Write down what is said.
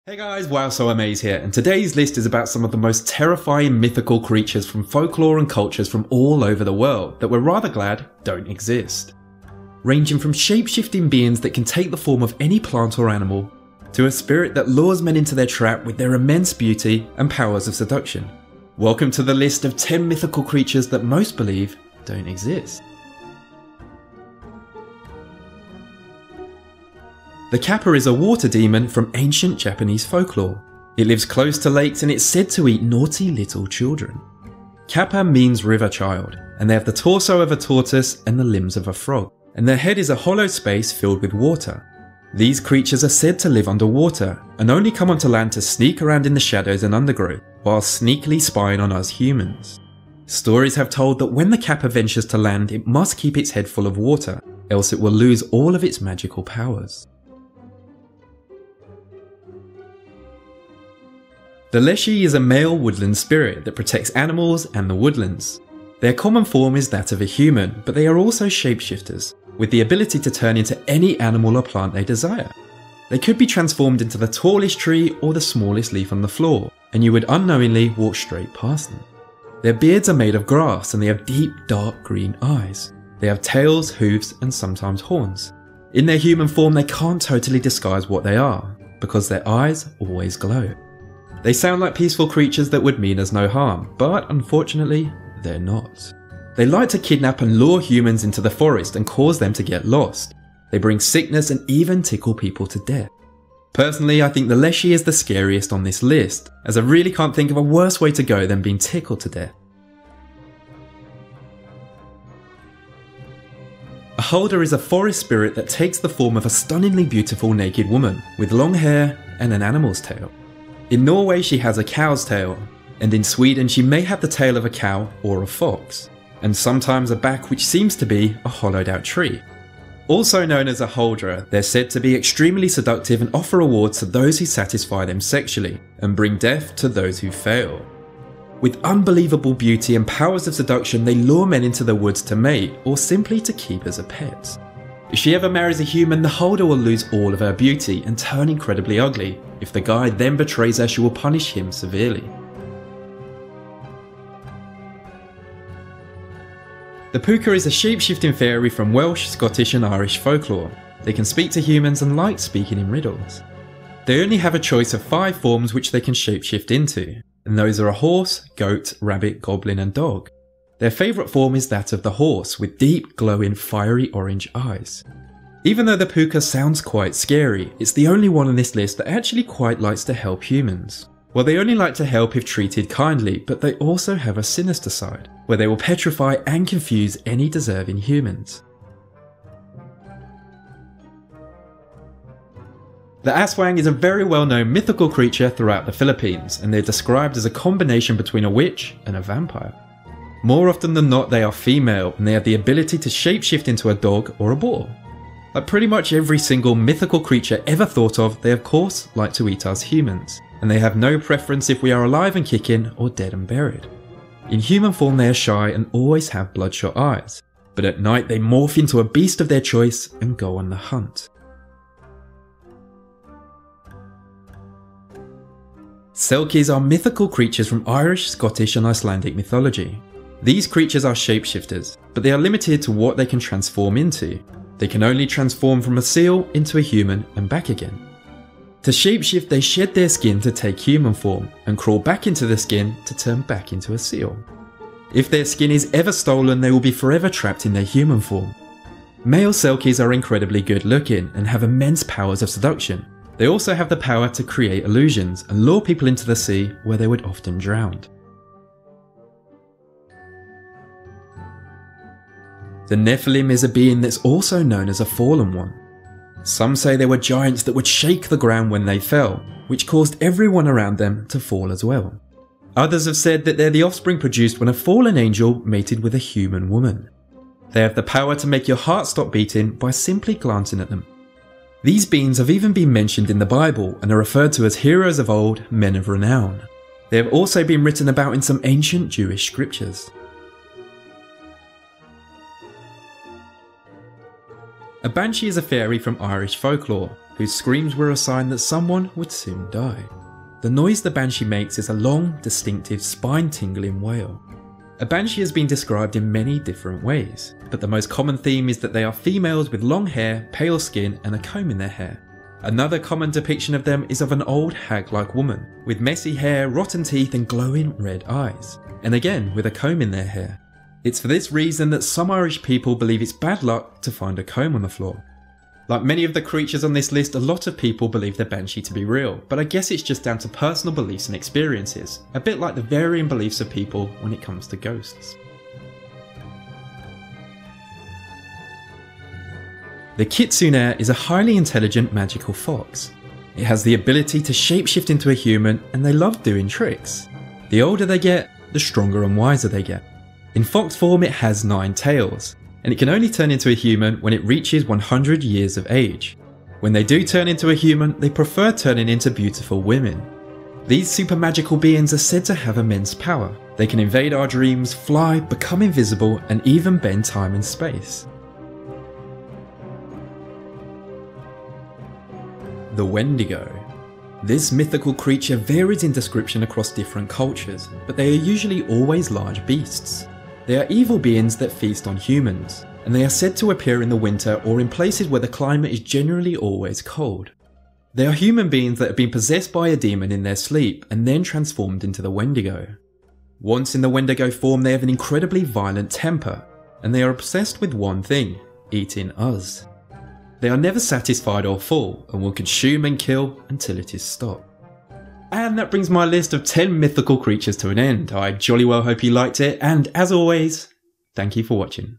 Hey guys, Wow So Amaze here, and today's list is about some of the most terrifying mythical creatures from folklore and cultures from all over the world that we're rather glad don't exist. Ranging from shape-shifting beings that can take the form of any plant or animal, to a spirit that lures men into their trap with their immense beauty and powers of seduction. Welcome to the list of 10 mythical creatures that most believe don't exist. The kappa is a water demon from ancient Japanese folklore. It lives close to lakes and it's said to eat naughty little children. Kappa means river child, and they have the torso of a tortoise and the limbs of a frog, and their head is a hollow space filled with water. These creatures are said to live underwater, and only come onto land to sneak around in the shadows and undergrowth, while sneakily spying on us humans. Stories have told that when the kappa ventures to land, it must keep its head full of water, else it will lose all of its magical powers. The leshy is a male woodland spirit that protects animals and the woodlands. Their common form is that of a human, but they are also shapeshifters, with the ability to turn into any animal or plant they desire. They could be transformed into the tallest tree or the smallest leaf on the floor, and you would unknowingly walk straight past them. Their beards are made of grass and they have deep dark green eyes. They have tails, hooves and sometimes horns. In their human form they can't totally disguise what they are, because their eyes always glow. They sound like peaceful creatures that would mean us no harm, but unfortunately, they're not. They like to kidnap and lure humans into the forest and cause them to get lost. They bring sickness and even tickle people to death. Personally, I think the leshy is the scariest on this list, as I really can't think of a worse way to go than being tickled to death. A holder is a forest spirit that takes the form of a stunningly beautiful naked woman with long hair and an animal's tail. In Norway she has a cow's tail, and in Sweden she may have the tail of a cow or a fox, and sometimes a back which seems to be a hollowed out tree. Also known as a holder, they're said to be extremely seductive and offer rewards to those who satisfy them sexually, and bring death to those who fail. With unbelievable beauty and powers of seduction, they lure men into the woods to mate, or simply to keep as a pet. If she ever marries a human, the holder will lose all of her beauty and turn incredibly ugly. If the guy then betrays her, she will punish him severely. The puka is a shape-shifting fairy from Welsh, Scottish and Irish folklore. They can speak to humans and like speaking in riddles. They only have a choice of 5 forms which they can shapeshift into, and those are a horse, goat, rabbit, goblin and dog. Their favourite form is that of the horse, with deep, glowing, fiery orange eyes. Even though the puka sounds quite scary, it's the only one on this list that actually quite likes to help humans. Well, they only like to help if treated kindly, but they also have a sinister side, where they will petrify and confuse any deserving humans. The aswang is a very well-known mythical creature throughout the Philippines, and they're described as a combination between a witch and a vampire. More often than not, they are female, and they have the ability to shapeshift into a dog or a boar. Like pretty much every single mythical creature ever thought of, they of course like to eat us humans, and they have no preference if we are alive and kicking or dead and buried. In human form they are shy and always have bloodshot eyes, but at night they morph into a beast of their choice and go on the hunt. Selkies are mythical creatures from Irish, Scottish and Icelandic mythology. These creatures are shapeshifters, but they are limited to what they can transform into. They can only transform from a seal into a human and back again. To shapeshift, they shed their skin to take human form and crawl back into the skin to turn back into a seal. If their skin is ever stolen, they will be forever trapped in their human form. Male Selkies are incredibly good looking and have immense powers of seduction. They also have the power to create illusions and lure people into the sea where they would often drown. The Nephilim is a being that's also known as a fallen one. Some say they were giants that would shake the ground when they fell, which caused everyone around them to fall as well. Others have said that they're the offspring produced when a fallen angel mated with a human woman. They have the power to make your heart stop beating by simply glancing at them. These beings have even been mentioned in the Bible and are referred to as heroes of old, men of renown. They have also been written about in some ancient Jewish scriptures. A banshee is a fairy from Irish folklore. whose screams were a sign that someone would soon die. The noise the banshee makes is a long, distinctive, spine-tingling wail. A banshee has been described in many different ways, but the most common theme is that they are females with long hair, pale skin, and a comb in their hair. Another common depiction of them is of an old hag-like woman, with messy hair, rotten teeth, and glowing red eyes, and again with a comb in their hair. It's for this reason that some Irish people believe it's bad luck to find a comb on the floor. Like many of the creatures on this list, a lot of people believe the banshee to be real, but I guess it's just down to personal beliefs and experiences, a bit like the varying beliefs of people when it comes to ghosts. The kitsune is a highly intelligent magical fox. It has the ability to shapeshift into a human, and they love doing tricks. The older they get, the stronger and wiser they get. In fox form it has 9 tails, and it can only turn into a human when it reaches 100 years of age. When they do turn into a human, they prefer turning into beautiful women. These super magical beings are said to have immense power. They can invade our dreams, fly, become invisible, and even bend time and space. The Wendigo. This mythical creature varies in description across different cultures, but they are usually always large beasts. They are evil beings that feast on humans, and they are said to appear in the winter or in places where the climate is generally always cold. They are human beings that have been possessed by a demon in their sleep and then transformed into the Wendigo. Once in the Wendigo form, they have an incredibly violent temper, and they are obsessed with one thing: eating us. They are never satisfied or full, and will consume and kill until it is stopped. And that brings my list of 10 mythical creatures to an end. I jolly well hope you liked it, and as always, thank you for watching.